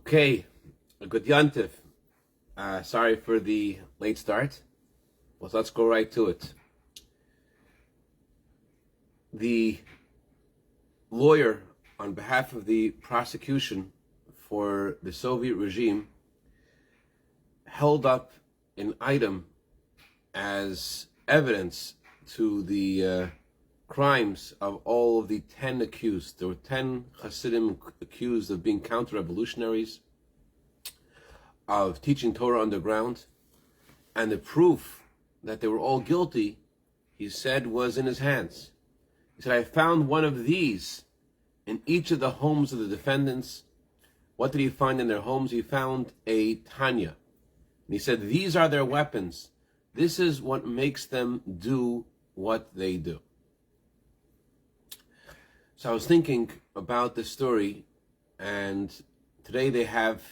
Okay, a good yantiv. Sorry for the late start, but let's go right to it. The lawyer on behalf of the prosecution for the Soviet regime held up an item as evidence to the crimes of all of the 10 accused. There were 10 Hasidim accused of being counter-revolutionaries, of teaching Torah underground, and the proof that they were all guilty, he said, was in his hands. He said, I found one of these in each of the homes of the defendants. What did he find in their homes? He found a Tanya. And he said, these are their weapons. This is what makes them do what they do. So I was thinking about this story, and today they have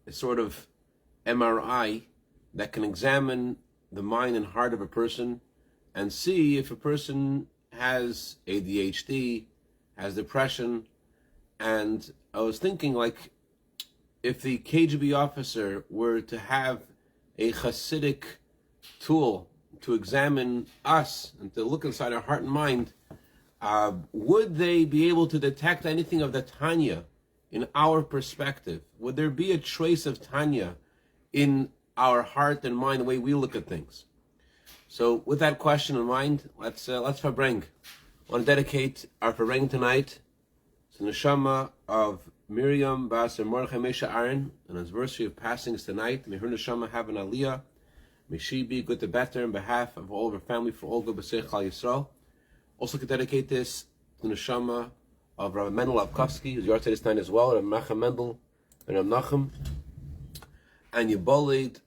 a sort of MRI that can examine the mind and heart of a person and see if a person has ADHD, has depression. And I was thinking, like, if the KGB officer were to have a Hasidic tool to examine us and to look inside our heart and mind, would they be able to detect anything of the Tanya in our perspective? Would there be a trace of Tanya in our heart and mind, the way we look at things? So with that question in mind, let's Farbrengen. I want to dedicate our Farbrengen tonight to the neshama of Miriam Bas Mordechai Mesha Aaron, an anniversary of passing is tonight. May her neshama have an aliyah. May she be good to better on behalf of all of her family, for all good b'seich Chal Yisrael. Also could dedicate this to the neshama of Rabbi Mendel Avkovsky, who's your this night as well, Rabbi Menachem Mendel, and Rabbi Nachum, and Yibolid,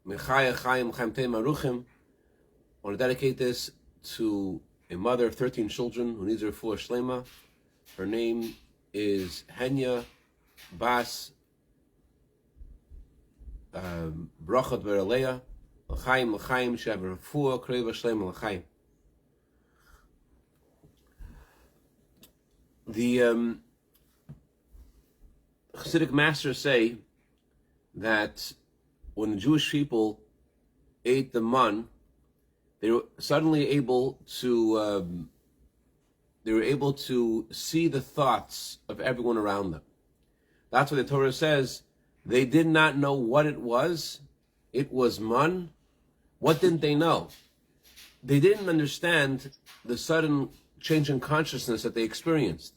Mechaya Chaim Chaim Tei Maruchim. I want to dedicate this to a mother of 13 children who needs her full shlema. Her name is Henya Bas Brachot Veraleya, L'chaim L'chaim Shev Refuah Kreva Shlema L'chaim. The Hasidic masters say that when the Jewish people ate the man, they were suddenly able to see the thoughts of everyone around them. That's what the Torah says. They did not know what it was. It was man. What didn't they know? They didn't understand the sudden change in consciousness that they experienced.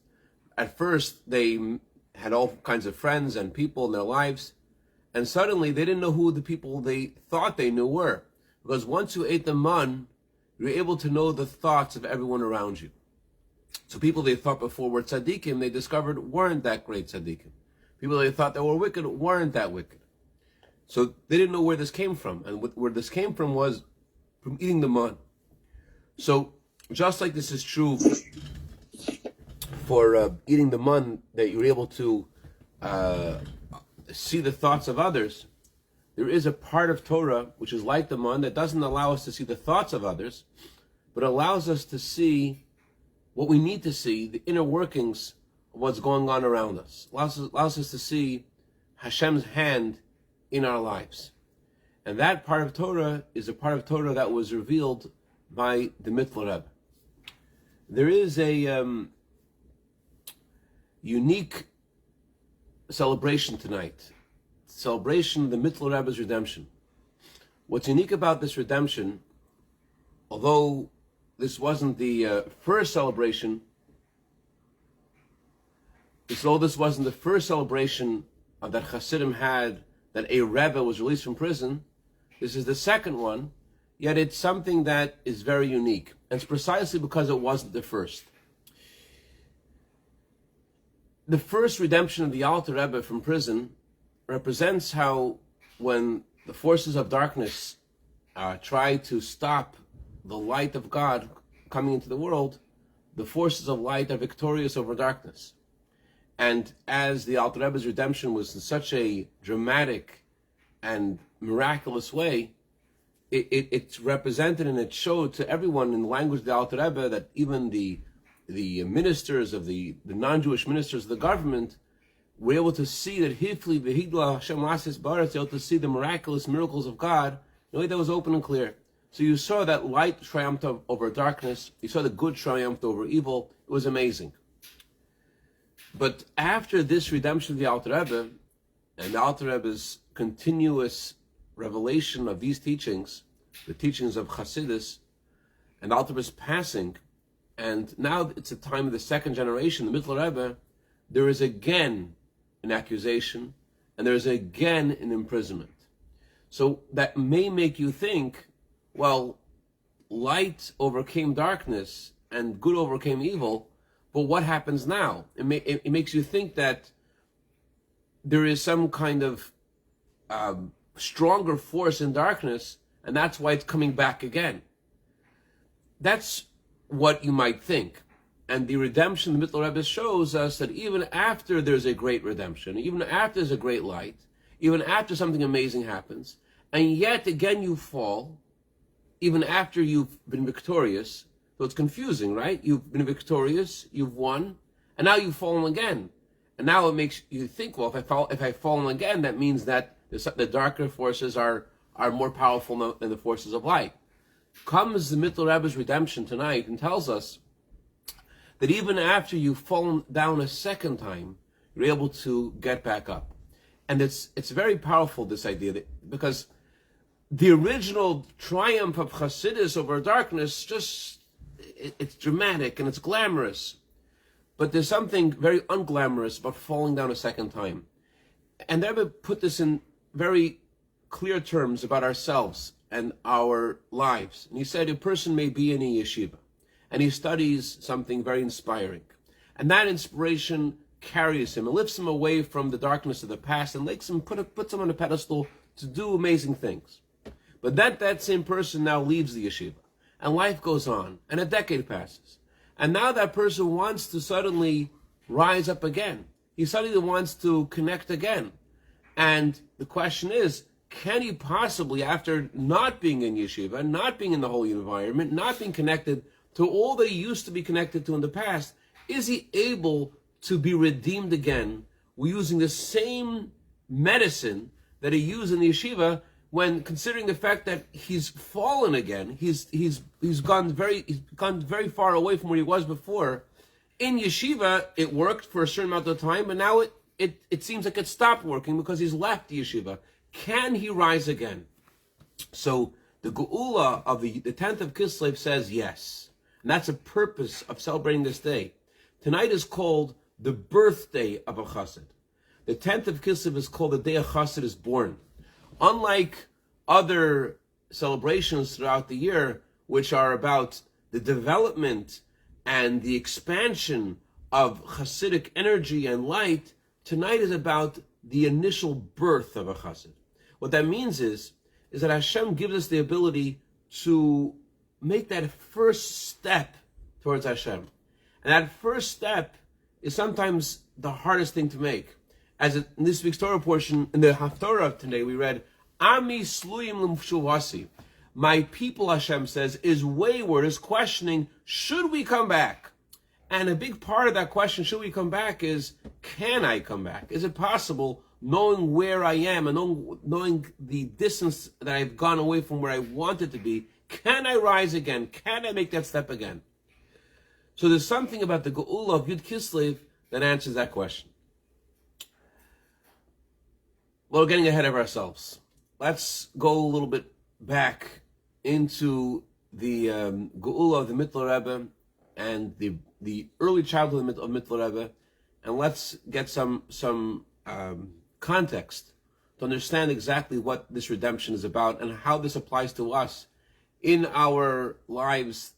At first, they had all kinds of friends and people in their lives, and suddenly they didn't know who the people they thought they knew were. Because once you ate the man, you were able to know the thoughts of everyone around you. So people they thought before were tzaddikim, they discovered weren't that great tzaddikim. People they thought that were wicked weren't that wicked. So they didn't know where this came from. And where this came from was from eating the man. So just like this is true for eating the man, that you're able to see the thoughts of others, there is a part of Torah which is like the man that doesn't allow us to see the thoughts of others, but allows us to see what we need to see, the inner workings of what's going on around us. Allows us to see Hashem's hand in our lives. And that part of Torah is a part of Torah that was revealed by the Mittler Rebbe. There is a unique celebration tonight. Celebration of the Mittler Rebbe's redemption. What's unique about this redemption, although this wasn't the first celebration, although this wasn't the first celebration that Hasidim had, that a Rebbe was released from prison, this is the second one, yet it's something that is very unique. And it's precisely because it wasn't the first. The first redemption of the Alter Rebbe from prison represents how, when the forces of darkness try to stop the light of God coming into the world, the forces of light are victorious over darkness. And as the Alter Rebbe's redemption was in such a dramatic and miraculous way, it's represented and it showed to everyone in the language of the Alter Rebbe that even the ministers of the non-Jewish ministers of the government we're able to see that Hifli v'hidla Hashem lasis baratz, able to see the miraculous miracles of God in a way that was open and clear. So you saw that light triumphed over darkness. You saw the good triumphed over evil. It was amazing. But after this redemption of the Alter Rebbe, and the Alter Rebbe's continuous revelation of these teachings, the teachings of chassidus, and the Alter Rebbe's passing, and now it's the time of the second generation, the Mittler Rebbe, there is again an accusation, and there is again an imprisonment. So that may make you think, well, light overcame darkness and good overcame evil, but what happens now? It makes you think that there is some kind of stronger force in darkness, and that's why it's coming back again. That's what you might think. And the redemption, the Mittler Rebbe shows us that even after there's a great redemption, even after there's a great light, even after something amazing happens, and yet again you fall, even after you've been victorious. So it's confusing, right? You've been victorious, you've won, and now you've fallen again. And now it makes you think, well, if I've fallen again, that means that the darker forces are more powerful than the forces of light. Comes the Mittler Rebbe's redemption tonight and tells us that even after you've fallen down a second time, you're able to get back up. And it's very powerful, this idea, because the original triumph of chassidus over darkness, it's dramatic and it's glamorous. But there's something very unglamorous about falling down a second time. And the Rebbe put this in very clear terms about ourselves and our lives. And he said a person may be in a yeshiva and he studies something very inspiring. And that inspiration carries him and lifts him away from the darkness of the past and puts him on a pedestal to do amazing things. But that same person now leaves the yeshiva, and life goes on, and a decade passes. And now that person wants to suddenly rise up again. He suddenly wants to connect again. And the question is, can he possibly, after not being in yeshiva, not being in the holy environment, not being connected to all that he used to be connected to in the past, is he able to be redeemed again using the same medicine that he used in the yeshiva, when considering the fact that he's fallen again, he's gone very far away from where he was before. In yeshiva, it worked for a certain amount of time, but now it seems like it stopped working because he's left the yeshiva. Can he rise again? So the Geula of the 10th of Kislev says yes. And that's the purpose of celebrating this day. Tonight is called the birthday of a chassid. The 10th of Kislev is called the day a chassid is born. Unlike other celebrations throughout the year, which are about the development and the expansion of Hasidic energy and light, tonight is about the initial birth of a chassid. What that means is that Hashem gives us the ability to make that first step towards Hashem. And that first step is sometimes the hardest thing to make. As in this week's Torah portion, in the Haftorah of today, we read, Ami sluyim l'mshuvasi. My people, Hashem says, is wayward, is questioning, should we come back? And a big part of that question, should we come back, is, can I come back? Is it possible, knowing where I am and knowing the distance that I've gone away from where I wanted to be, can I rise again? Can I make that step again? So there's something about the Geula of Yud Kislev that answers that question. Well, we're getting ahead of ourselves. Let's go a little bit back into the Geula of the Mittler Rebbe and the early childhood of Mittler Rebbe, and let's get some context to understand exactly what this redemption is about and how this applies to us in our lives,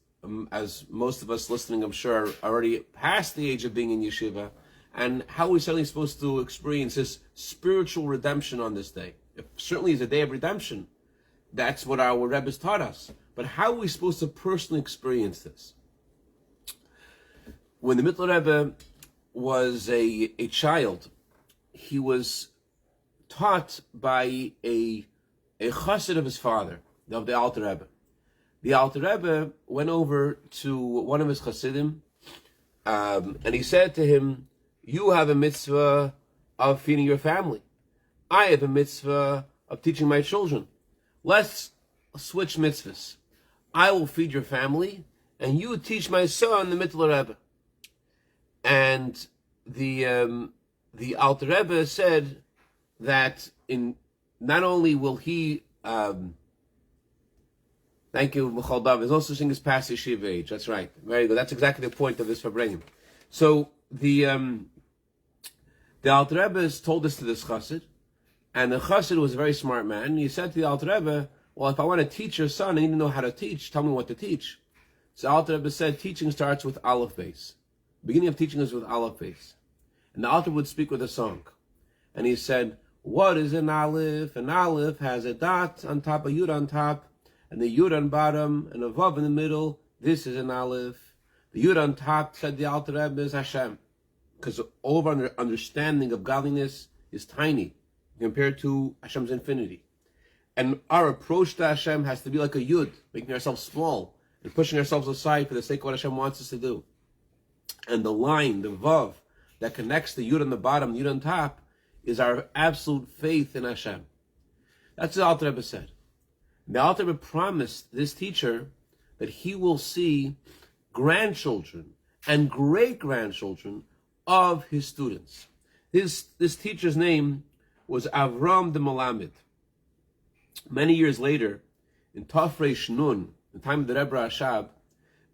as most of us listening, I'm sure, are already past the age of being in yeshiva, and how we're certainly supposed to experience this spiritual redemption on this day. It certainly is a day of redemption. That's what our Rebbe's taught us. But how are we supposed to personally experience this? When the Mittler Rebbe was a child, he was taught by a chassid of his father, of the Alter Rebbe. The Alter Rebbe went over to one of his chassidim, and he said to him, you have a mitzvah of feeding your family. I have a mitzvah of teaching my children. Let's switch mitzvahs. I will feed your family, and you teach my son the Mittler Rebbe. And the Alter Rebbe said that not only will he, thank you, Michal David, there's also such thing as past yeshiva age. That's right. Very good. That's exactly the point of this Farbrengen. So the Alter Rebbe told this to this chassid, and the chassid was a very smart man. And he said to the Alter Rebbe, well, if I want to teach your son, I need to know how to teach. Tell me what to teach. So Alter Rebbe said, teaching starts with Aleph Beis. The beginning of teaching is with Aleph Beis. And the Alter would speak with a song. And he said, what is an Aleph? An Aleph has a dot on top, a Yud on top, and the Yud on bottom, and a Vav in the middle. This is an Aleph. The Yud on top, said the Alter Rebbe, is Hashem. Because all of our understanding of godliness is tiny compared to Hashem's infinity. And our approach to Hashem has to be like a Yud, making ourselves small and pushing ourselves aside for the sake of what Hashem wants us to do. And the line, the Vav, that connects the Yud on the bottom, the Yud on top, is our absolute faith in Hashem. That's what the Alter Rebbe said. The Alter Rebbe promised this teacher that he will see grandchildren and great-grandchildren of his students. This teacher's name was Avram the Melamed. Many years later, in Tafrei Shnun, the time of the Rebbe Rashab,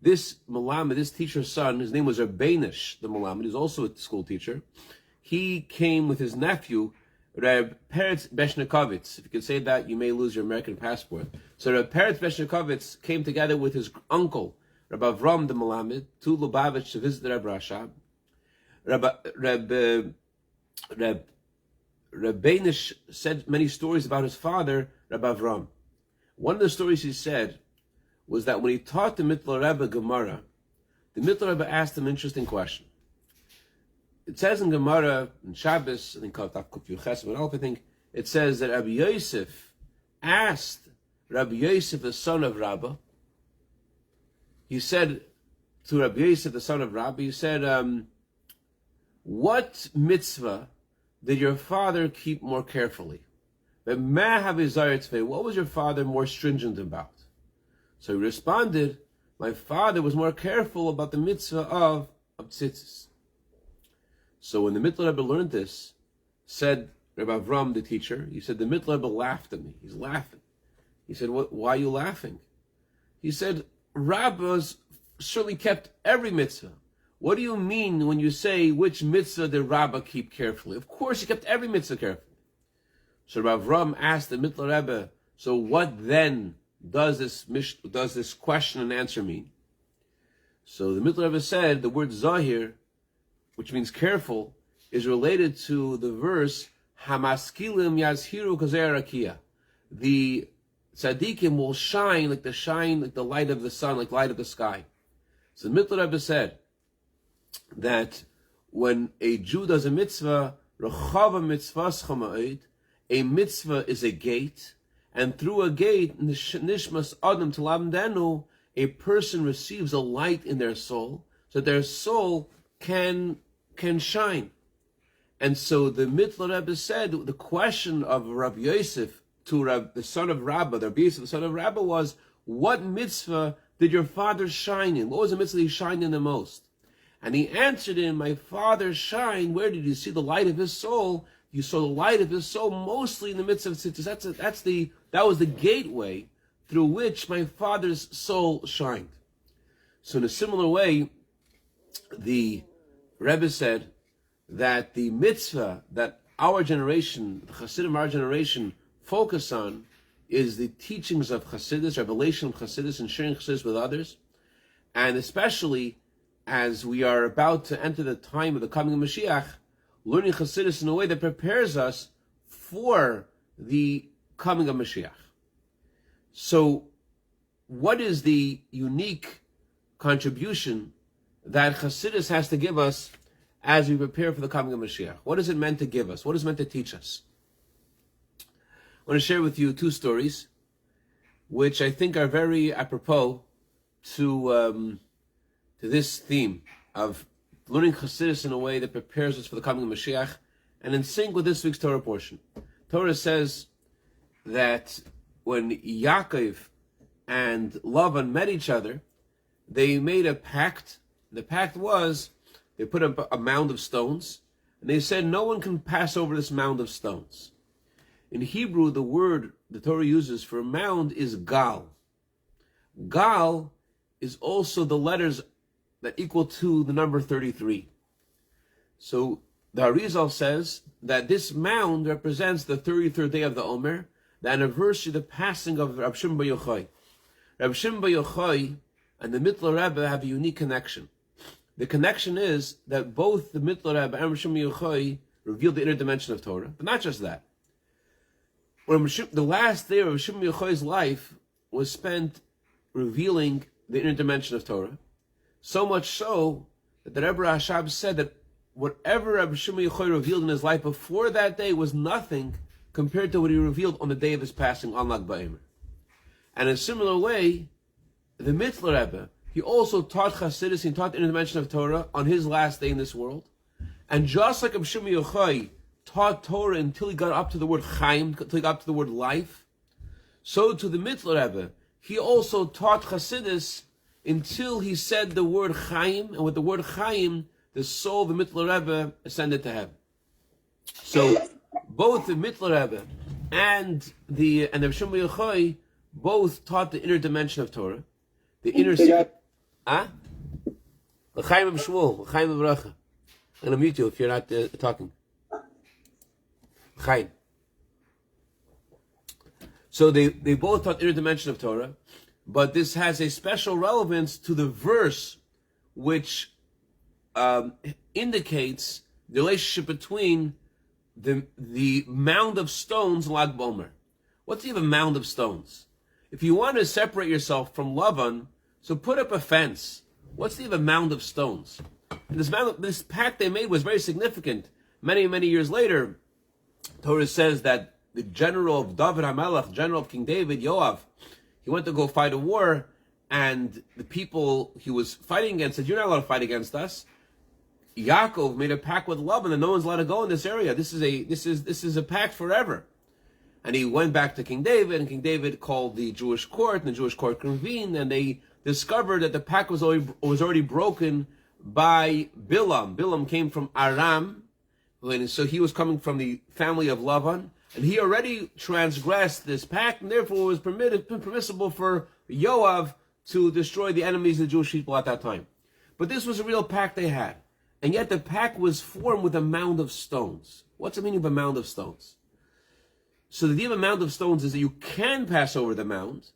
this Melamed, this teacher's son, his name was Rabbeinish the Melamed, who's also a school teacher. He came with his nephew, Reb Peretz Beshnikovitz. If you could say that, you may lose your American passport. So Reb Peretz Beshnikovitz came together with his uncle, Reb Avram the Melamed, to Lubavitch to visit the Rebbe Rashab. Rabbeinish said many stories about his father, Rabbi Avram. One of the stories he said was that when he taught the Mittler Rebbe Gemara, the Mittler Rebbe asked him an interesting question. It says in Gemara, in Shabbos, I think it says that Rabbi Yosef asked Rabbi Yosef, the son of Rabbi, he said to Rabbi Yosef, the son of Rabbi, he said, what mitzvah did your father keep more carefully? What was your father more stringent about? So he responded, my father was more careful about the mitzvah of tzitzis. So when the Mittler Rebbe learned this, said Rabbi Avram, the teacher, he said, the Mittler Rebbe laughed at me. He's laughing. He said, why are you laughing? He said, Rabbis certainly kept every mitzvah. What do you mean when you say which mitzvah did Rabbah keep carefully? Of course, he kept every mitzvah carefully. So Rabbi Avram asked the Mittler Rebbe, so what then does this question and answer mean? So the Mittler Rebbe said the word zahir, which means careful, is related to the verse Hamaskilim yazhiru kazer rakia. The tzaddikim will shine like the light of the sun, like light of the sky. So the Mittler Rebbe said that when a Jew does a mitzvah, rechava mitzvas chama'id, a mitzvah is a gate, and through a gate, nishmas adam telamdenu, a person receives a light in their soul, so their soul can shine. And so the Mittler Rebbe said the question of Rabbi Yosef to the son of Rabbi, the Rabbi Yosef, the son of Rabbi, was, what mitzvah did your father shine in? What was the mitzvah he shined in the most? And he answered him, my father shined. Where did you see the light of his soul? You saw the light of his soul mostly in the midst of tzitzis. That was the gateway through which my father's soul shined. So in a similar way, the Rebbe said that the mitzvah that our generation, the Chassidim, our generation, focus on is the teachings of chassidus, revelation of chassidus, and sharing chassidus with others, and especially as we are about to enter the time of the coming of Mashiach, learning chassidus in a way that prepares us for the coming of Mashiach. So, what is the unique contribution that chassidus has to give us as we prepare for the coming of Mashiach? What is it meant to give us? What is it meant to teach us? I want to share with you two stories, which I think are very apropos to this theme of learning chassidus in a way that prepares us for the coming of Mashiach and in sync with this week's Torah portion. Torah says that when Yaakov and Lavan met each other, they made a pact. The pact was, they put up a mound of stones, and they said, no one can pass over this mound of stones. In Hebrew, the word the Torah uses for a mound is gal. Gal is also the letters that equal to the number 33. So the Arizal says that this mound represents the 33rd day of the Omer, the anniversary of the passing of Rabbi Shimon Bar Yochai. Rabbi Shimon Bar Yochai and the Mittler Rebbe have a unique connection. The connection is that both the Mittler Rebbe and Rabbi Shimon Bar Yochai revealed the inner dimension of Torah, but not just that. The last day of Rabbi Shimon Bar Yochai's life was spent revealing the inner dimension of Torah, so much so that the Rebbe Cashapp said that whatever Rabbi Shimon Bar Yochai revealed in his life before that day was nothing compared to what he revealed on the day of his passing on Lag BaOmer. And in a similar way, the Mittler Rebbe, he also taught chassidus, he taught the inner dimension of Torah on his last day in this world. And just like Rabbi Shimon Bar Yochai taught Torah until he got up to the word Chaim, until he got up to the word life, so to the Mittler Rebbe, he also taught chassidus until he said the word Chaim, and with the word Chaim, the soul of the Mittler Rebbe ascended to heaven. So both the Mittler Rebbe and the Rabbi Shimon Bar Yochai both taught the inner dimension of Torah, the inner secret. L'chaim b'shmuel, l'chaim b'bracha. I'm going to mute you if you're not talking. L'chaim. So they both taught the inner dimension of Torah, but this has a special relevance to the verse which indicates the relationship between the mound of stones and Lag BaOmer. What's even a mound of stones? If you want to separate yourself from Lavan, so put up a fence. What's the mound of stones? And this pact they made was very significant. Many, many years later, Torah says that the general of David HaMelech, general of King David, Yoav, he went to go fight a war, and the people he was fighting against said, you're not allowed to fight against us. Yaakov made a pact with Laban that no one's allowed to go in this area. This is a pact forever. And he went back to King David, and King David called the Jewish court, and the Jewish court convened, and they discovered that the pact was already broken by Bilam. Bilam came from Aram, and so he was coming from the family of Lavan, and he already transgressed this pact, and therefore it was permissible for Yoav to destroy the enemies of the Jewish people at that time. But this was a real pact they had. And yet the pact was formed with a mound of stones. What's the meaning of a mound of stones? So the idea of a mound of stones is that you can pass over the mound,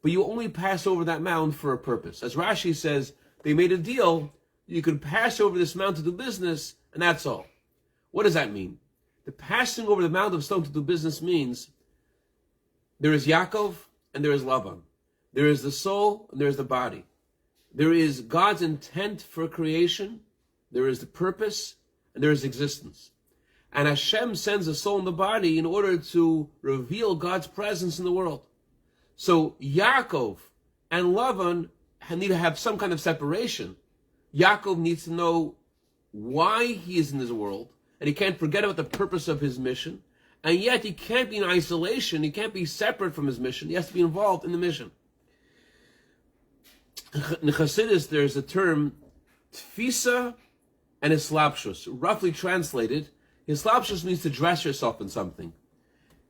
but you only pass over that mound for a purpose. As Rashi says, they made a deal, you could pass over this mound to do business, and that's all. What does that mean? The passing over the mound of stone to do business means there is Yaakov and there is Lavan. There is the soul and there is the body. There is God's intent for creation, there is the purpose, and there is existence. And Hashem sends the soul and the body in order to reveal God's presence in the world. So Yaakov and Lavan need to have some kind of separation. Yaakov needs to know why he is in this world, and he can't forget about the purpose of his mission. And yet he can't be in isolation, he can't be separate from his mission, he has to be involved in the mission. In chassidus, there's a term, tfisa and islapshus. Roughly translated, islapshus means to dress yourself in something.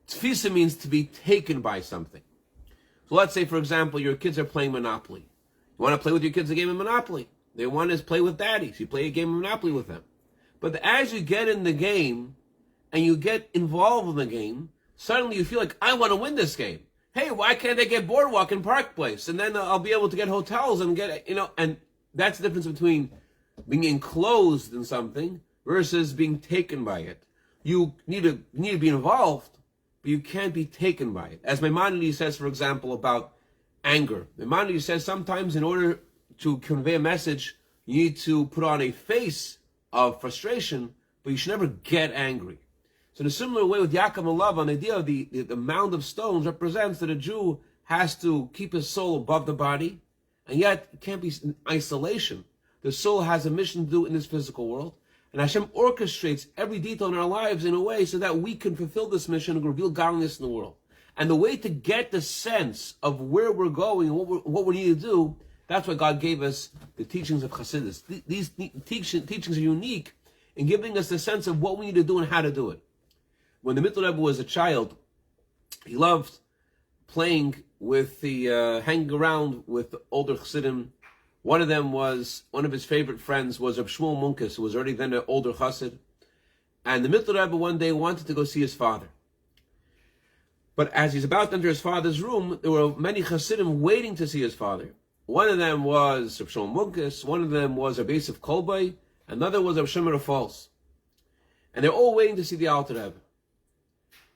Tfisa means to be taken by something. So let's say, for example, your kids are playing Monopoly. You want to play with your kids a game of Monopoly. They want to play with daddy, so you play a game of Monopoly with them. But as you get in the game, and you get involved in the game, suddenly you feel like, I want to win this game. Hey, why can't I get Boardwalk and Park Place? And then I'll be able to get hotels and get, and that's the difference between being enclosed in something versus being taken by it. You need to be involved, but you can't be taken by it. As Maimonides says, for example, about anger. Maimonides says sometimes in order to convey a message, you need to put on a face of frustration, but you should never get angry. So in a similar way with Yaakov and Lavan, the idea of the mound of stones represents that a Jew has to keep his soul above the body, and yet it can't be in isolation. The soul has a mission to do in this physical world, And Hashem orchestrates every detail in our lives in a way so that we can fulfill this mission and reveal godliness in the world. And the way to get the sense of where we're going and what we need to do, that's why God gave us the teachings of chassidus. These teachings are unique in giving us the sense of what we need to do and how to do it. When the Mittler Rebbe was a child, he loved playing with hanging around with older chassidim. One of his favorite friends was Reb Shmuel Munkus, who was already then an older chassid. And the Mittler Rebbe one day wanted to go see his father. But as he's about to enter his father's room, there were many chassidim waiting to see his father. One of them was Reb Shmuel Munkus, one of them was Rabbi Yosef Kolbai, another was Reb Shimon Falls. And they're all waiting to see the Alter Rebbe.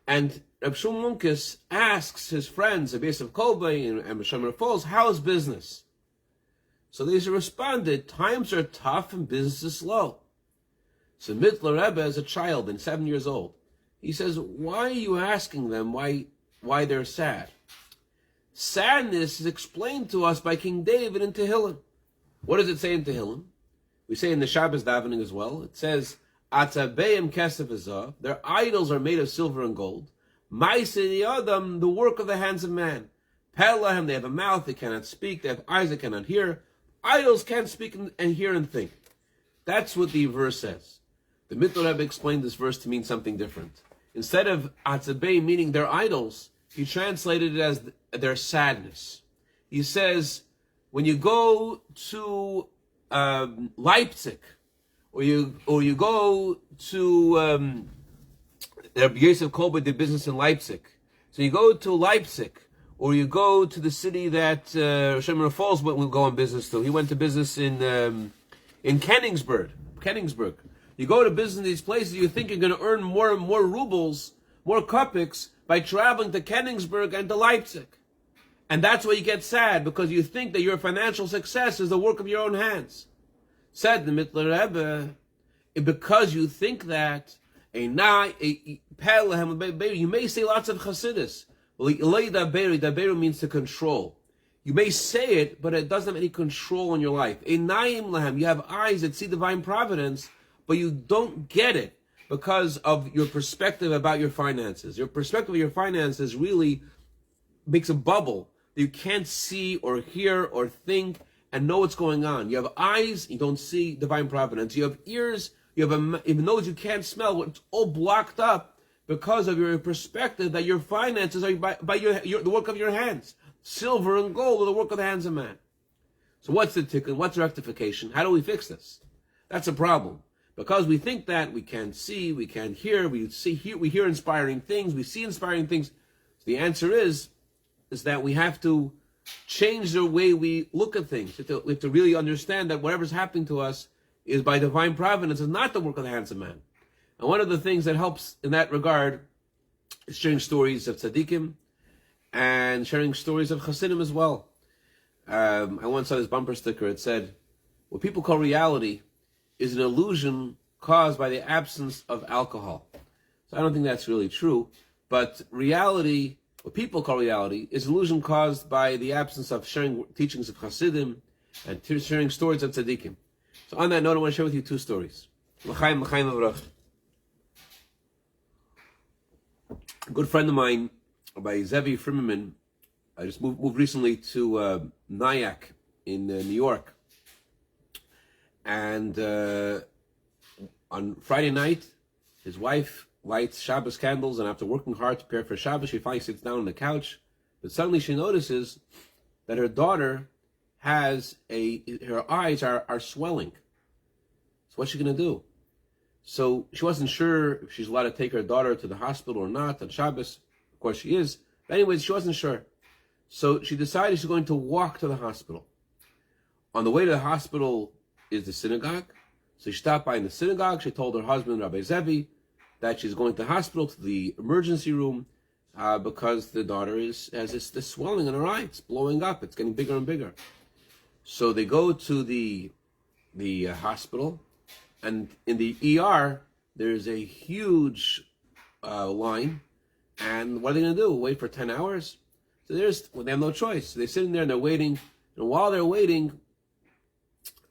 And Reb Shmuel Munkus asks his friends, Rabbi Yosef Kolbai and Reb Shimon Falls, how's business? So they responded, times are tough and business is slow. So Mittler Rebbe, as a child and 7 years old, he says, why are you asking them why they're sad? Sadness is explained to us by King David in Tehillim. What does it say in Tehillim? We say in the Shabbos davening as well. It says, Atzabeim kesef v'zav, their idols are made of silver and gold. Ma'aseh Adam, the work of the hands of man. Pelahem, they have a mouth, they cannot speak, they have eyes, they cannot hear. Idols can't speak and hear and think. That's what the verse says. The Mittler Rebbe explained this verse to mean something different. Instead of Atzabei meaning their idols, he translated it as their sadness. He says, when you go to Leipzig, or you go to Rabbi Yosef Kolbe did business in Leipzig. So you go to Leipzig, or you go to the city that Shemar Falls will go on business to. He went to business in Kenningsburg. You go to business in these places, you think you're going to earn more and more rubles, more kopecks, by traveling to Kenningsburg and to Leipzig. And that's why you get sad, because you think that your financial success is the work of your own hands. Said the Mittler Rebbe, because you think that, you may say lots of chassidus. Daberu means to control. You may say it, but it doesn't have any control on your life. You have eyes that see divine providence, but you don't get it because of your perspective about your finances. Your perspective of your finances really makes a bubble that you can't see or hear or think and know what's going on. You have eyes, you don't see divine providence. You have ears, you have a nose you can't smell. It's all blocked up because of your perspective that your finances are by the work of your hands. Silver and gold are the work of the hands of man. So what's the tikkun? What's the rectification? How do we fix this? That's a problem. Because we think that we can't see, we can't hear, we hear inspiring things, we see inspiring things. So the answer is that we have to change the way we look at things. We have to really understand that whatever's happening to us is by divine providence, is not the work of the hands of man. And one of the things that helps in that regard is sharing stories of tzaddikim and sharing stories of chassidim as well. I once saw this bumper sticker. It said, what people call reality is an illusion caused by the absence of alcohol. So I don't think that's really true, but reality, what people call reality, is an illusion caused by the absence of sharing teachings of chassidim and sharing stories of tzaddikim. So on that note, I want to share with you two stories. L'chaim v'rach. A good friend of mine, by Zevi Farbrengen, I just moved recently to Nyack in New York. And on Friday night, his wife lights Shabbos candles, and after working hard to prepare for Shabbos, she finally sits down on the couch. But suddenly she notices that her daughter her eyes are swelling. So what's she going to do? So she wasn't sure if she's allowed to take her daughter to the hospital or not on Shabbos. Of course she is. But anyways, she wasn't sure. So she decided she's going to walk to the hospital. On the way to the hospital is the synagogue. So she stopped by in the synagogue. She told her husband, Rabbi Zevi, that she's going to the hospital, to the emergency room, because the daughter has this swelling in her eye. It's blowing up. It's getting bigger and bigger. So they go to the hospital, and in the ER, there's a huge line. And what are they going to do? Wait for 10 hours? So they have no choice. So they're sitting there and they're waiting. And while they're waiting,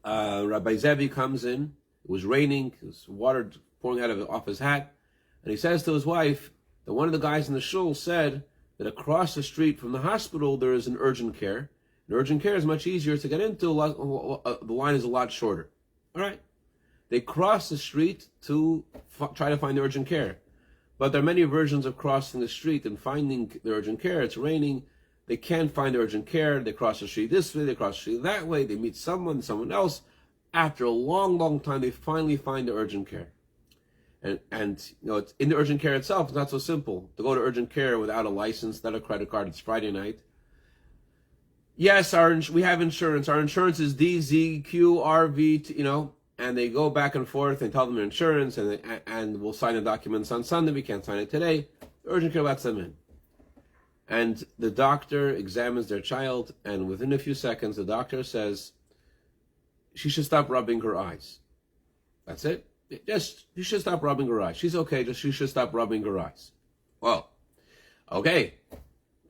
Rabbi Zevi comes in It was raining. There was water pouring off his hat. And he says to his wife that one of the guys in the shul said that across the street from the hospital there is an urgent care. And urgent care is much easier to get into. The line is a lot shorter. All right. They cross the street to try to find the urgent care. But there are many versions of crossing the street and finding the urgent care. It's raining. They can't find the urgent care. They cross the street this way. They cross the street that way. They meet someone else. After a long, long time, they finally find the urgent care. And it's in the urgent care itself. It's not so simple to go to urgent care without a license, without a credit card. It's Friday night. Yes, we have insurance. Our insurance is DZQRV, and they go back and forth and tell them their insurance, and we'll sign the documents on Sunday. We can't sign it today. The urgent care lets them in. And the doctor examines their child, and within a few seconds, the doctor says, she should stop rubbing her eyes. That's it. You should stop rubbing her eyes. She's okay, she should stop rubbing her eyes. Well, okay,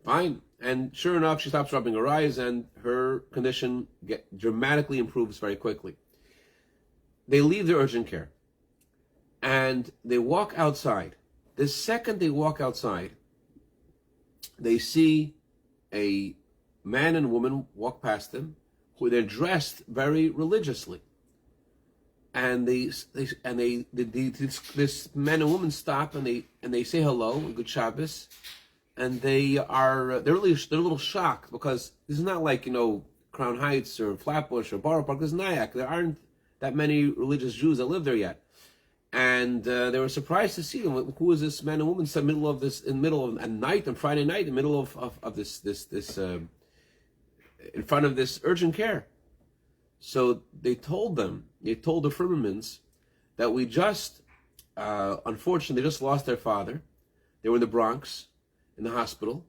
fine. And sure enough, she stops rubbing her eyes, and her condition dramatically improves very quickly. They leave the urgent care, and they walk outside. The second they walk outside, they see a man and woman walk past them, who they're dressed very religiously. And this man and woman stop, and they say hello, good Shabbos, and they're a little shocked, because this is not like Crown Heights or Flatbush or Borough Park. This is Nyack. There aren't that many religious Jews that live there yet, and they were surprised to see them. Who is this man and woman? In the middle of a night on Friday night, in the middle of this in front of this urgent care. So they told the Farbrengens that we just, unfortunately, they just lost their father. They were in the Bronx, in the hospital,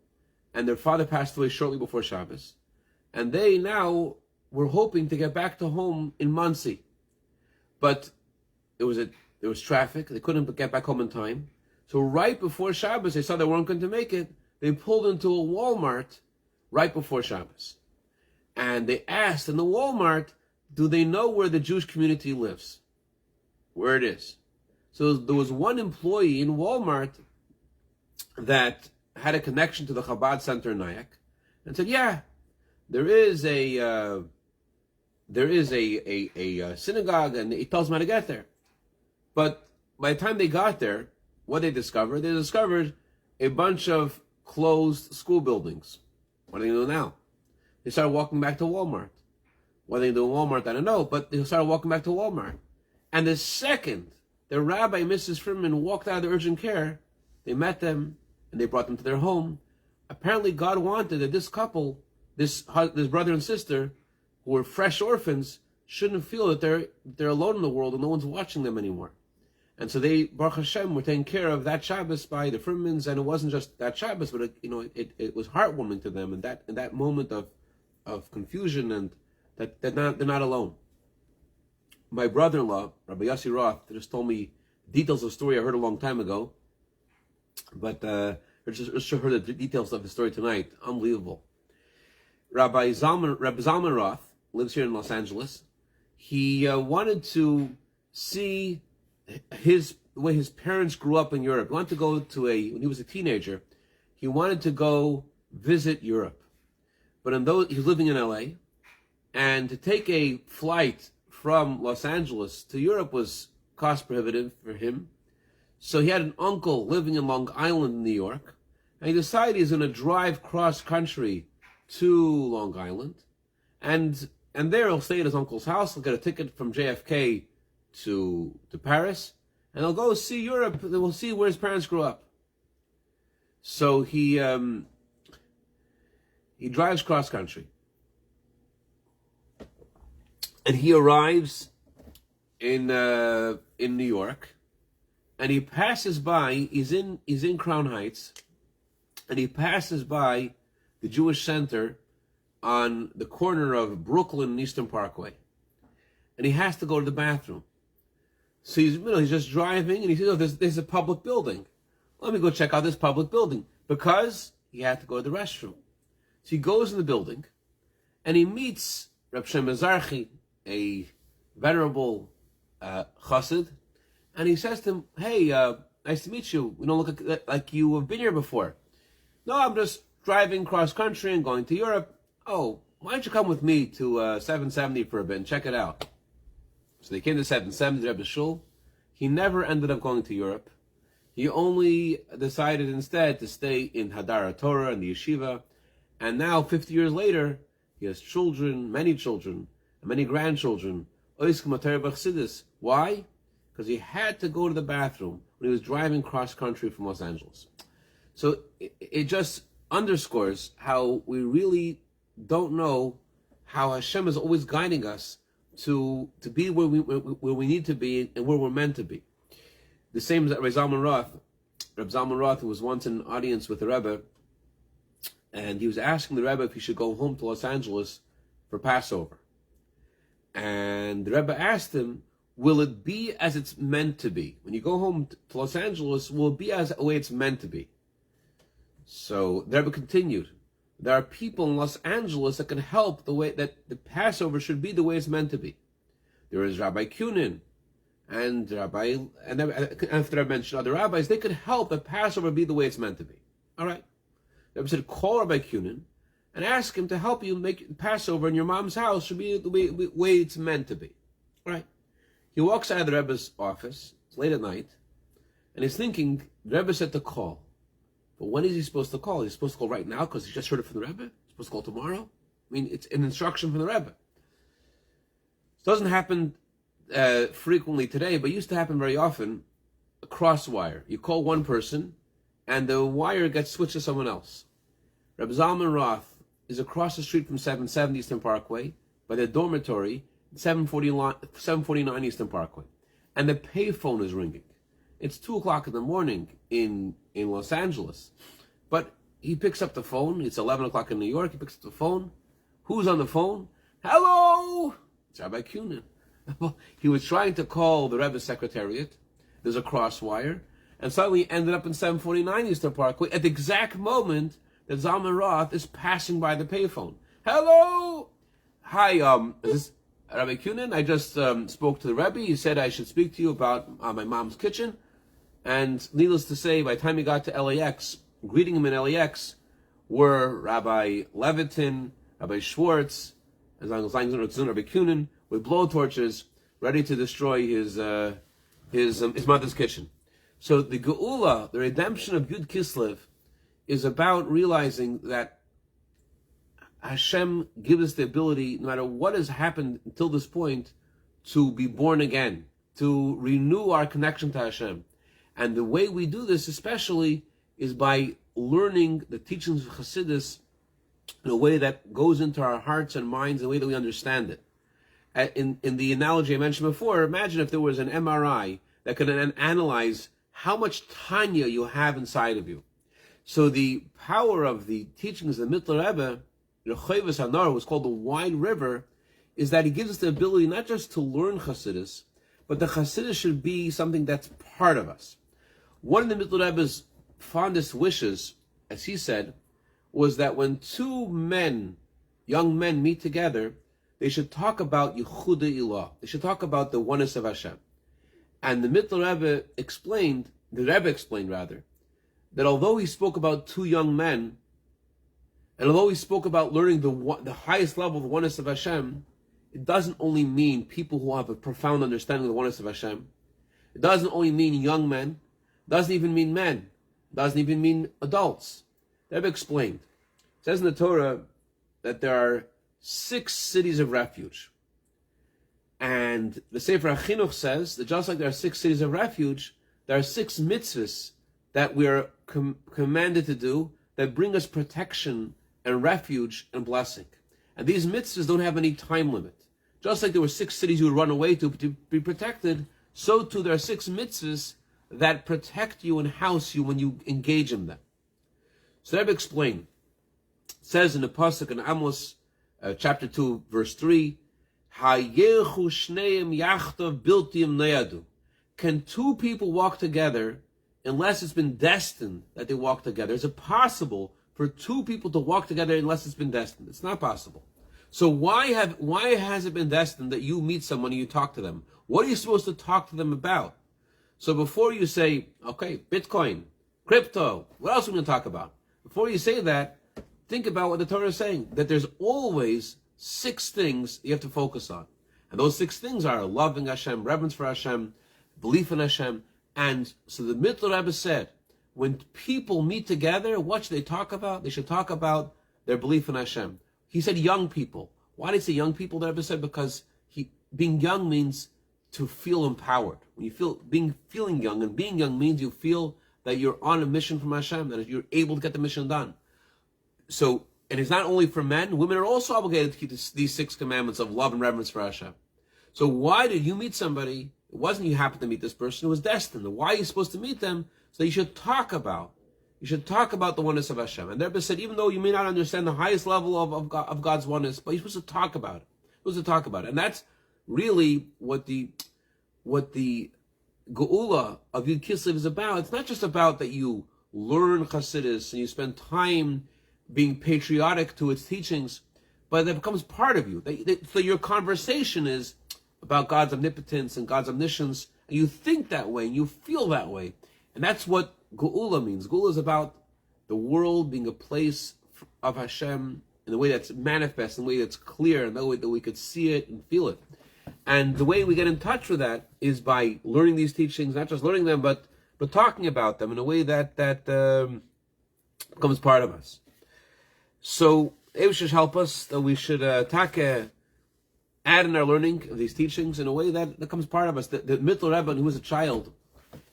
and their father passed away shortly before Shabbos, and they now were hoping to get back to home in Monsey. But there was traffic. They couldn't get back home in time. So right before Shabbos, they saw they weren't going to make it. They pulled into a Walmart right before Shabbos. And they asked in the Walmart, do they know where the Jewish community lives? Where it is. So there was one employee in Walmart that had a connection to the Chabad Center in Nyack, and said, yeah, there is a synagogue, and he tells them how to get there. But by the time they got there, what they discovered? They discovered a bunch of closed school buildings. What do they do now? They started walking back to Walmart. What they do in Walmart, I don't know, but they started walking back to Walmart. And the second the rabbi and Mrs. Farbrengen walked out of the urgent care, they met them, and they brought them to their home. Apparently God wanted that this couple, this brother and sister, who were fresh orphans, shouldn't feel that they're alone in the world and no one's watching them anymore. And so they, Baruch Hashem, were taken care of that Shabbos by the Farbrengens, and it wasn't just that Shabbos, but it was heartwarming to them in that moment of confusion, and that they're not alone. My brother-in-law, Rabbi Yossi Roth, just told me details of the story I heard a long time ago, but I just heard the details of the story tonight. Unbelievable. Rabbi Zalman Roth lives here in Los Angeles. He wanted to see the way his parents grew up in Europe. He wanted to go when he was a teenager, he wanted to go visit Europe. But he was living in LA, and to take a flight from Los Angeles to Europe was cost prohibitive for him. So he had an uncle living in Long Island in New York, and he decided he's going to drive cross country to Long Island, and there he'll stay at his uncle's house. He'll get a ticket from JFK to Paris, and they'll go see Europe, and we'll see where his parents grew up. So he drives cross country, and he arrives in New York, and he passes by. He's in Crown Heights, and he passes by the Jewish Center on the corner of Brooklyn and Eastern Parkway, and he has to go to the bathroom. So he's just driving, and he says, "Oh, there's a public building. Let me go check out this public building," because he had to go to the restroom. So he goes in the building, and he meets Reb Shem Mizrahi, a venerable chassid, and he says to him, "Hey, nice to meet you. We don't look like you have been here before." "No, I'm just driving cross country and going to Europe." "Oh, why don't you come with me to 770 for a bit and check it out?" So they came to 770, Rebbe Shul. He never ended up going to Europe. He only decided instead to stay in Hadara Torah and the yeshiva. And now, 50 years later, he has children, and many grandchildren. Why? Because he had to go to the bathroom when he was driving cross country from Los Angeles. So it just underscores how we really don't know how Hashem is always guiding us to be where we need to be and where we're meant to be. The same as Rabbi Zalman Roth. Rabbi Zalman Roth was once in an audience with the Rebbe, and he was asking the Rebbe if he should go home to Los Angeles for Passover. And the Rebbe asked him, will it be as it's meant to be? When you go home to Los Angeles, will it be as the way it's meant to be? So the Rebbe continued, there are people in Los Angeles that can help the way that the Passover should be the way it's meant to be. There is Rabbi Kunin, and after I mentioned other rabbis, they could help the Passover be the way it's meant to be. All right. The Rebbe said, call Rabbi Kunin and ask him to help you make Passover in your mom's house should be the way it's meant to be. All right. He walks out of the Rebbe's office. It's late at night, and he's thinking. The Rebbe said to call, but when is he supposed to call? He's supposed to call right now because he just heard it from the Rebbe. He's supposed to call tomorrow. I mean, it's an instruction from the Rebbe. It doesn't happen frequently today, but it used to happen very often. A cross wire. You call one person, and the wire gets switched to someone else. Rabbi Zalman Roth is across the street from 770 Eastern Parkway by the dormitory, 749 Eastern Parkway, and the payphone is ringing. It's 2 o'clock in the morning in Los Angeles, but he picks up the phone. It's 11 o'clock in New York. He picks up the phone. Who's on the phone? Hello, it's Rabbi Kunin. He was trying to call the Rebbe's secretariat. There's a cross wire, and suddenly he ended up in 749 Eastern Parkway at the exact moment that Zalman Roth is passing by the payphone. Hello, hi, is this Rabbi Kunin? I just spoke to the Rebbe. He said I should speak to you about my mom's kitchen. And needless to say, by the time he got to LAX, greeting him in LAX were Rabbi Levitin, Rabbi Schwartz, as long as Rabbi Kunin, with blowtorches, ready to destroy his mother's kitchen. So the Geula, the redemption of Yud Kislev, is about realizing that Hashem gives us the ability, no matter what has happened until this point, to be born again, to renew our connection to Hashem. And the way we do this especially is by learning the teachings of chassidus in a way that goes into our hearts and minds, in a way that we understand it. In the analogy I mentioned before, imagine if there was an MRI that could analyze how much Tanya you have inside of you. So the power of the teachings of the Mittler Rebbe, Rechoivus Hanar, was called the Wide River, is that he gives us the ability not just to learn chassidus, but the chassidus should be something that's part of us. One of the Mittler Rebbe's fondest wishes, as he said, was that when two men, young men, meet together, they should talk about Yehuda Ilah. They should talk about the oneness of Hashem. And the Mittler Rebbe explained, that although he spoke about two young men, and although he spoke about learning the highest level of the oneness of Hashem, it doesn't only mean people who have a profound understanding of the oneness of Hashem. It doesn't only mean young men. It doesn't even mean men. It doesn't even mean adults. The Rebbe explained. It says in the Torah that there are 6 cities of refuge. And the Sefer HaChinuch says that just like there are 6 cities of refuge, there are 6 mitzvahs that we are commanded to do that bring us protection and refuge and blessing. And these mitzvahs don't have any time limit. Just like there were 6 cities you would run away to be protected, so too there are 6 mitzvahs that protect you and house you when you engage in them. So the Rebbe explained. It says in the pasuk in Amos, chapter 2, verse 3, Hayechu shneim yachtav biltiim neyadu. Can 2 people walk together unless it's been destined that they walk together? Is it possible for 2 people to walk together unless it's been destined? It's not possible. So why has it been destined that you meet someone and you talk to them? What are you supposed to talk to them about? So before you say, okay, Bitcoin, crypto, what else are we going to talk about? Before you say that, think about what the Torah is saying, that there's always 6 things you have to focus on. And those 6 things are loving Hashem, reverence for Hashem, belief in Hashem. And so the Mittler Rebbe said, when people meet together, what should they talk about? They should talk about their belief in Hashem. He said young people. Why did he say young people? The Rebbe said because being young means to feel empowered. When you feeling young, and being young means you feel that you're on a mission from Hashem, that you're able to get the mission done. So, and it's not only for men, women are also obligated to keep these 6 commandments of love and reverence for Hashem. So why did you meet somebody? It wasn't you happened to meet this person, it was destined. Why are you supposed to meet them? So you should talk about the oneness of Hashem. And the Rebbe said, even though you may not understand the highest level of God's oneness, but you're supposed to talk about it. You're supposed to talk about it. And that's really what the Geula of Yud Kislev is about. It's not just about that you learn chassidus and you spend time being patriotic to its teachings, but that becomes part of you. So your conversation is about God's omnipotence and God's omniscience, and you think that way and you feel that way. And that's what Geula means. Geula is about the world being a place of Hashem in the way that's manifest, in the way that's clear, in the way that we could see it and feel it. And the way we get in touch with that is by learning these teachings, not just learning them, but talking about them in a way that becomes part of us. So it should help us that we should add in our learning of these teachings in a way that becomes part of us. The Mittler Rebbe, when he was a child,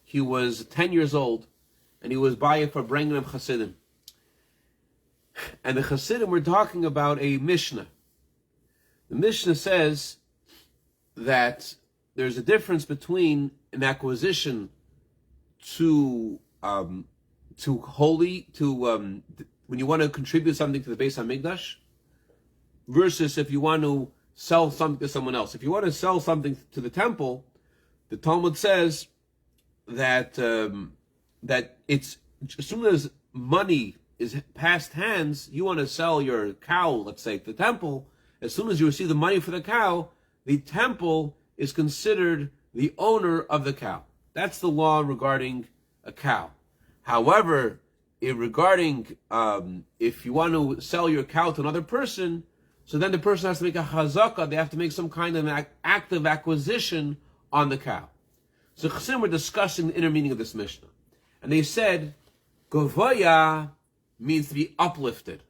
he was 10 years old, and he was by a Farbrengen of Chassidim. And the Chassidim were talking about a Mishnah. The Mishnah says that there's a difference between an acquisition to when you want to contribute something to the Beis Hamikdash, versus if you want to sell something to someone else. If you want to sell something to the temple, the Talmud says that that it's as soon as money is passed hands, you want to sell your cow, let's say, to the temple. As soon as you receive the money for the cow, the temple is considered the owner of the cow. That's the law regarding a cow. However, regarding if you want to sell your cow to another person, so then the person has to make a chazakah. They have to make some kind of an active acquisition on the cow. So Chassidim were discussing the inner meaning of this Mishnah. And they said, Govoya means to be uplifted.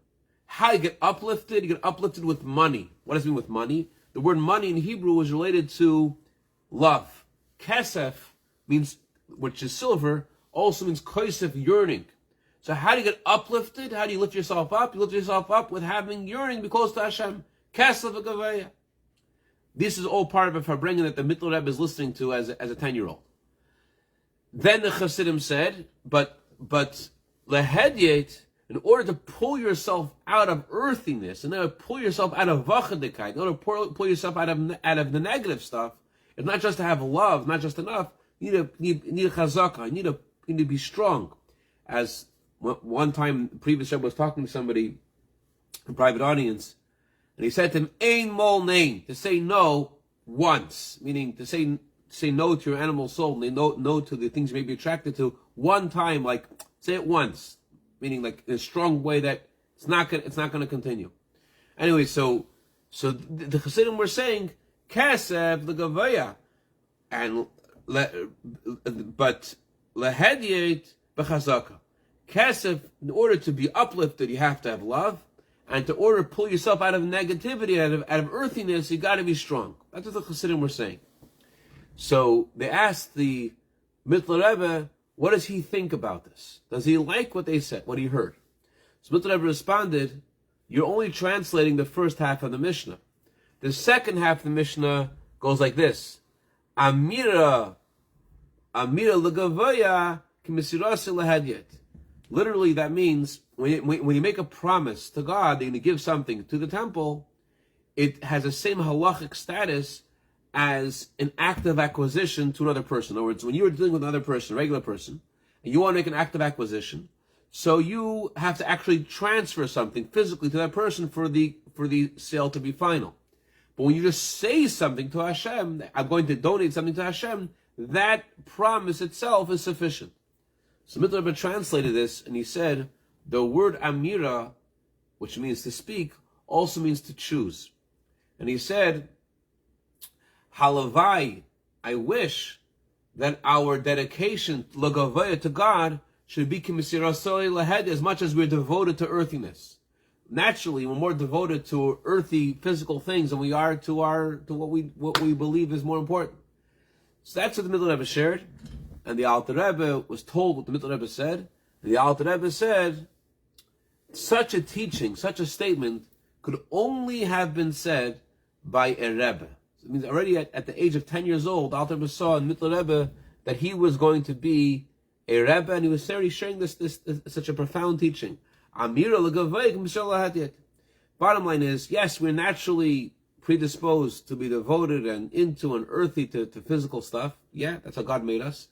How you get uplifted? You get uplifted with money. What does it mean with money? The word money in Hebrew is related to love. Cashapp means, which is silver, also means koisef, yearning. So how do you get uplifted? How do you lift yourself up? You lift yourself up with having yearning, be close to Hashem. Cashapp v'gavaya. This is all part of a Farbrengen that the Mittler Rebbe is listening to as a 10-year-old. Then the Chassidim said, but lehedyet, in order to pull yourself out of earthiness, in order to pull yourself out of vachadikait, in order to pull yourself out of the negative stuff, it's not just to have love, not just enough. You need a chazakah. You need to be strong. As one time, the previous Rebbe was talking to somebody in a private audience, and he said to him, "Ein mol nein," to say no once, meaning to say no to your animal soul, no to the things you may be attracted to one time, like say it once, meaning like in a strong way that it's not going to continue. Anyway, so the Chassidim were saying Cashapp the Gavaya, but lehedyet b'chazaka. Cashapp, in order to be uplifted, you have to have love. And to order to pull yourself out of negativity, out of earthiness, you got to be strong. That's what the Chassidim were saying. So they asked the Mittler Rebbe, what does he think about this? Does he like what they said, what he heard? So Mittler Rebbe responded, you're only translating the first half of the Mishnah. The second half of the Mishnah goes like this. Amira legavaya k'misirase lehedyet. Literally, that means when you make a promise to God that you're going to give something to the temple, it has the same halachic status as an active acquisition to another person. In other words, when you're dealing with another person, a regular person, and you want to make an active acquisition, so you have to actually transfer something physically to that person for the sale to be final. But when you just say something to Hashem, I'm going to donate something to Hashem, that promise itself is sufficient. So Mitzvah Rebbe translated this, and he said, the word amira, which means to speak, also means to choose. And he said, halavai, I wish that our dedication to God should be as much as we're devoted to earthiness. Naturally, we're more devoted to earthy physical things than we are to what we believe is more important. So that's what the Middle Rebbe shared, and the Alter Rebbe was told what the Middle Rebbe said, and the Alter Rebbe said, such a teaching, such a statement could only have been said by a Rebbe. It means already at the age of 10 years old, Alter Rebbe saw in Middle Rebbe that he was going to be a Rebbe, and he was already sharing this such a profound teaching. Bottom line is, yes, we're naturally predisposed to be devoted and into and earthy to physical stuff. Yeah, that's how God made us.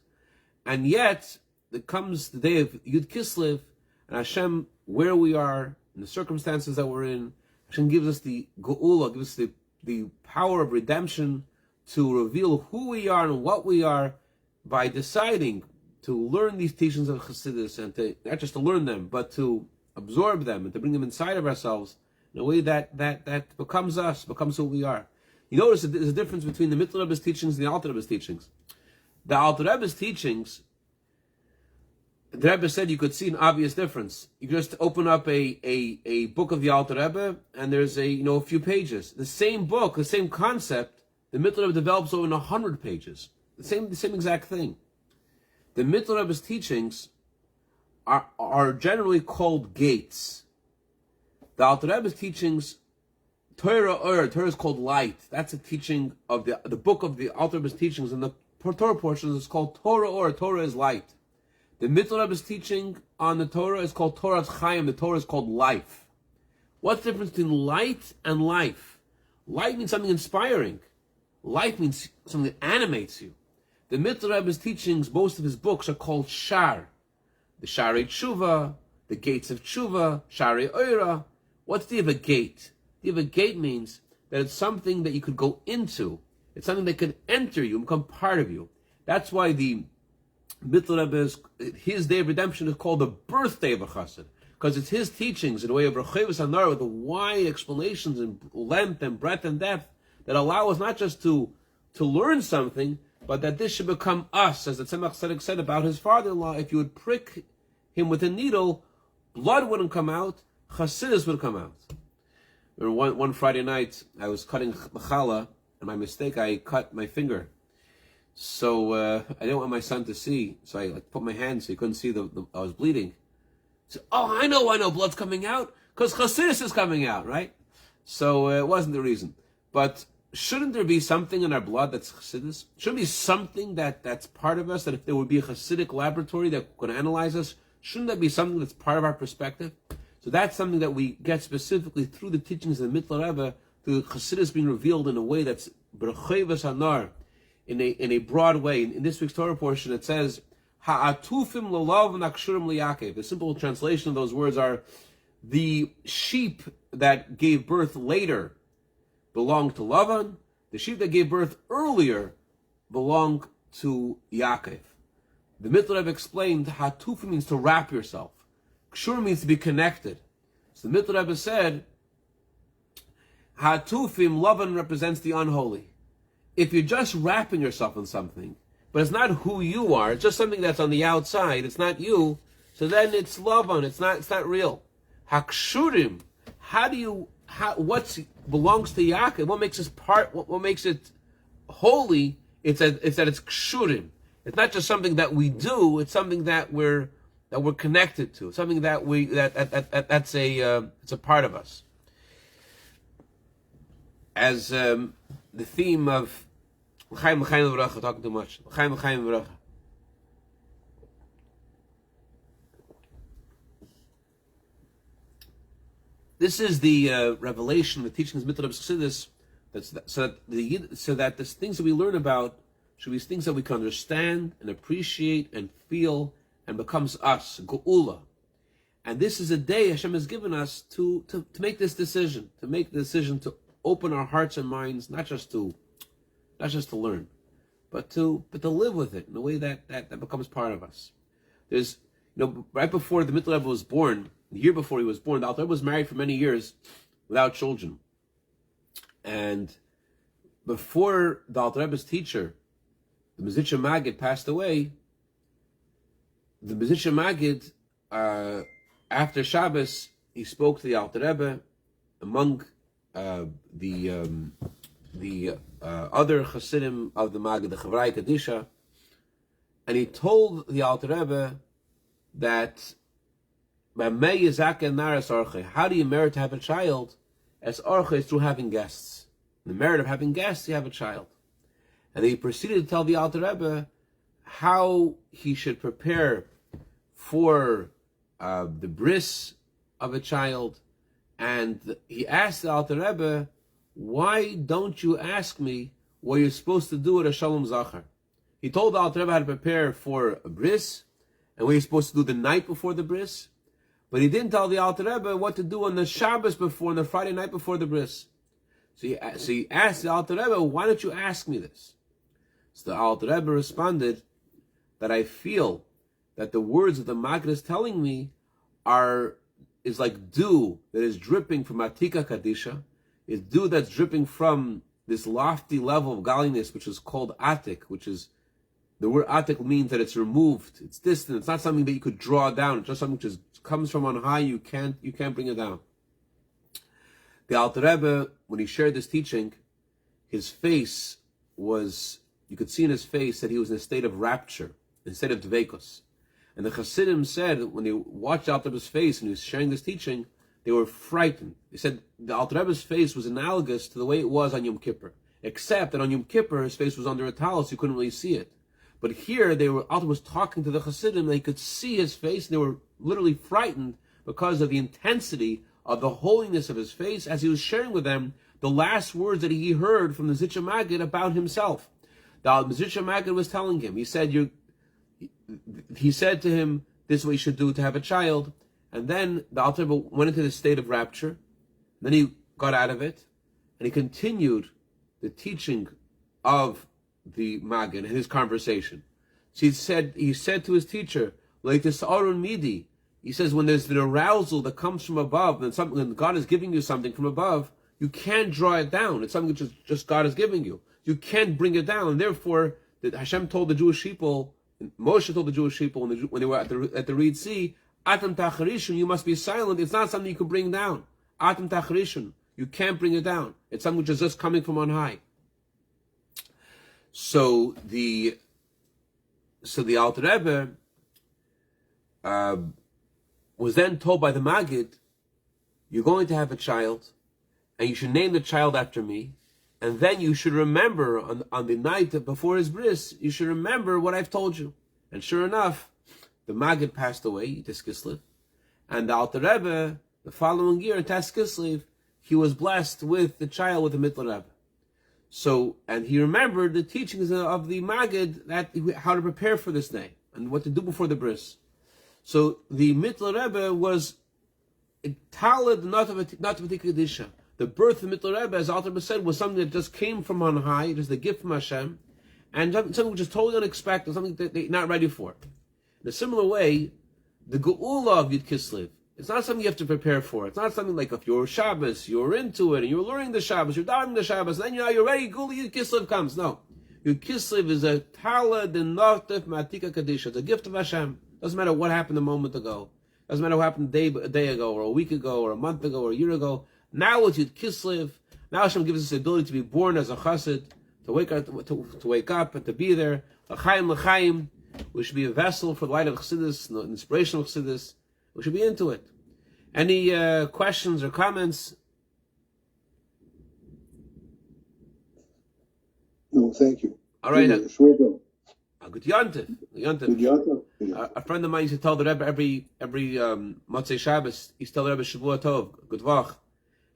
And yet, there comes the day of Yud Kislev, and Hashem, where we are, in the circumstances that we're in, Hashem gives us the geula, gives us the power of redemption to reveal who we are and what we are by deciding to learn these teachings of chassidus, and to not just to learn them, but to absorb them and to bring them inside of ourselves in a way that becomes us, becomes who we are. You notice that there's a difference between the Mitzvah Rebbe's teachings and the Alter Rebbe's teachings. The Alter Rebbe's teachings, the Rebbe said you could see an obvious difference. You just open up a book of the Alter Rebbe, and there's a few pages. The same book, the same concept, the Mitzvah Rebbe develops over 100 pages. The same exact thing. The Mitzvah Rebbe's teachings are generally called gates. The Alter Rebbe's teachings, Torah is called light. That's a teaching of the book of the Alter Rebbe's teachings, and the Torah portion is called Torah. Torah is light. The Mitzvah Rebbe's teaching on the Torah is called Torah's Chaim. The Torah is called life. What's the difference between light and life? Light means something inspiring. Life means something that animates you. The Mitzvah Rebbe's teachings, most of his books are called Shar. The Sharei Tshuva, the gates of Tshuva, Sharei Oira. What's the of a gate? The of a gate means that it's something that you could go into. It's something that could enter you and become part of you. That's why the Mitzvah Rebbe's, his day of redemption is called the birthday of a chassid, because it's his teachings in a way of Rechevus Anar with the wide explanations in length and breadth and depth that allow us not just to learn something, but that this should become us, as the Tzemach Tzedek said about his father-in-law. If you would prick him with a needle, blood wouldn't come out, chassidus would come out. Remember one Friday night, I was cutting challah, and by mistake I cut my finger. So I didn't want my son to see, so I put my hand so he couldn't see I was bleeding. So, I know, blood's coming out, because chassidus is coming out, right? So it wasn't the reason. But shouldn't there be something in our blood that's chassidus? Shouldn't be something that's part of us, that if there would be a chassidic laboratory that could analyze us, shouldn't that be something that's part of our perspective? So that's something that we get specifically through the teachings of the Mitzvah Rebbe, through chassidus being revealed in a way that's b'rechevus anar, in a broad way. In this week's Torah portion, it says, Ha'atufim lolav nakshurim liyakev. The simple translation of those words are, the sheep that gave birth later belonged to Lavan. The sheep that gave birth earlier belonged to Yaakov. The Mitzvah Rebbe explained, Ha'atufim means to wrap yourself. Kshur means to be connected. So the Mitzvah Rebbe said, Ha'atufim, Lavan represents the unholy. If you're just wrapping yourself in something, but it's not who you are, it's just something that's on the outside, it's not you, so then it's Lavan, it's not real. Hakshurim, what belongs to Yaakov? What makes what makes it holy? It's that it's kshurim. It's not just something that we do, it's something that we're connected to, something that it's a part of us. As the theme of L'chaim v'racha, talking too much. L'chaim v'racha. This is the revelation, the teachings of Mitzvah Chassidus, so that the things that we learn about should be things that we can understand and appreciate and feel and becomes us, geula. And this is a day Hashem has given us to make this decision, to make the decision to open our hearts and minds, not just to learn, but to live with it in a way that becomes part of us. There's, right before the Mittler Rebbe was born, the year before he was born, the Alter Rebbe was married for many years without children. And before the Alter Rebbe's teacher, the Mezritcher Maggid, passed away, the Mezritcher Maggid, after Shabbos, he spoke to the Alter Rebbe among the other Chassidim of the Maggid, the Chavrei Kadisha, and he told the Alter Rebbe that how do you merit to have a child? As orcha is through having guests. The merit of having guests, you have a child. And he proceeded to tell the Alter Rebbe how he should prepare for the bris of a child. And he asked the Alter Rebbe, why don't you ask me what you're supposed to do at a shalom zachar? He told the Alter Rebbe how to prepare for a bris, and what you're supposed to do the night before the bris. But he didn't tell the Alter Rebbe what to do on the Shabbos before, on the Friday night before the bris. So he asked the Alter Rebbe, why don't you ask me this? So the Alter Rebbe responded that I feel that the words that the Maggid is telling me is like dew that is dripping from Atika Kadisha, is dew that's dripping from this lofty level of godliness, which is called Atik, which is, the word Atik means that it's removed, it's distant, it's not something that you could draw down, it's just something which comes from on high, you can't bring it down. The Alter Rebbe, when he shared this teaching, his face was, you could see in his face that he was in a state of rapture, in a state of dveikos. And the Chassidim said, when they watched Alter Rebbe's face and he was sharing this teaching, they were frightened. They said the Alter Rebbe's face was analogous to the way it was on Yom Kippur, except that on Yom Kippur his face was under a towel, so you couldn't really see it. But here, Alter was talking to the Chassidim, they could see his face, and they were literally frightened because of the intensity of the holiness of his face as he was sharing with them the last words that he heard from the Mezritcher Maggid about himself. The Mezritcher Maggid was telling him, he said to him, this is what you should do to have a child. And then the Alter Rebbe went into the state of rapture. Then he got out of it, and he continued the teaching of the Maggid in his conversation. So he said to his teacher, like this Arun Midi, he says, when there's an arousal that comes from above, when God is giving you something from above, you can't draw it down. It's something which just God is giving you. You can't bring it down. And therefore, Hashem told the Jewish people, Moshe told the Jewish people when they were at the Red Sea, Atam Tacharishun, you must be silent. It's not something you can bring down. Atam Tacharishun, you can't bring it down. It's something which is just coming from on high. So the Alter Rebbe was then told by the Maggid, you're going to have a child, and you should name the child after me, and then you should remember on the night before his bris, you should remember what I've told you. And sure enough, the Maggid passed away, Yud Kislev, and the Alter Rebbe, the following year, in Yud Kislev, he was blessed with the child with the Mittler Rebbe. So, and he remembered the teachings of the Maggid, how to prepare for this day, and what to do before the bris. So the Mittler Rebbe was talad not of Kadisha. The birth of the Mittler Rebbe, as Alter Rebbe said, was something that just came from on high, just a gift from Hashem, and something which is totally unexpected, something that they're not ready for. In a similar way, the Geula of Yud Kislev, it's not something you have to prepare for. It's not something like if you're Shabbos, you're into it, and you're learning the Shabbos, you're davening the Shabbos, and then you're ready, Yud Kislev comes. No. Yud Kislev is a talad and notef ma'atika kadisha. It's a gift of Hashem. Doesn't matter what happened a moment ago. Doesn't matter what happened a day ago, or a week ago, or a month ago, or a year ago. Now it's Yud Kislev. Now Hashem gives us the ability to be born as a chassid, to wake up and to be there. L'chaim. We should be a vessel for the light of chassidus, the inspiration of chassidus. We should be into it. Any questions or comments? No, thank you. All right. Good Yontif. A friend of mine used to tell the Rebbe every Motzei Shabbos, he used to tell the Rebbe Shavua Tov, Good Vach.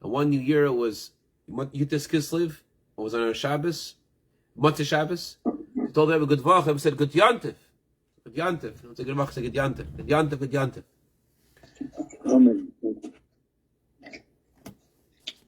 And one year it was Yud Kislev, it was on a Shabbos, Motzei Shabbos. He told the Rebbe Good Vach, the Rebbe said Good Yontif. Good Yontif. Don't say Good Vach, say Good Yontif. Good Yontif, Good Yontif.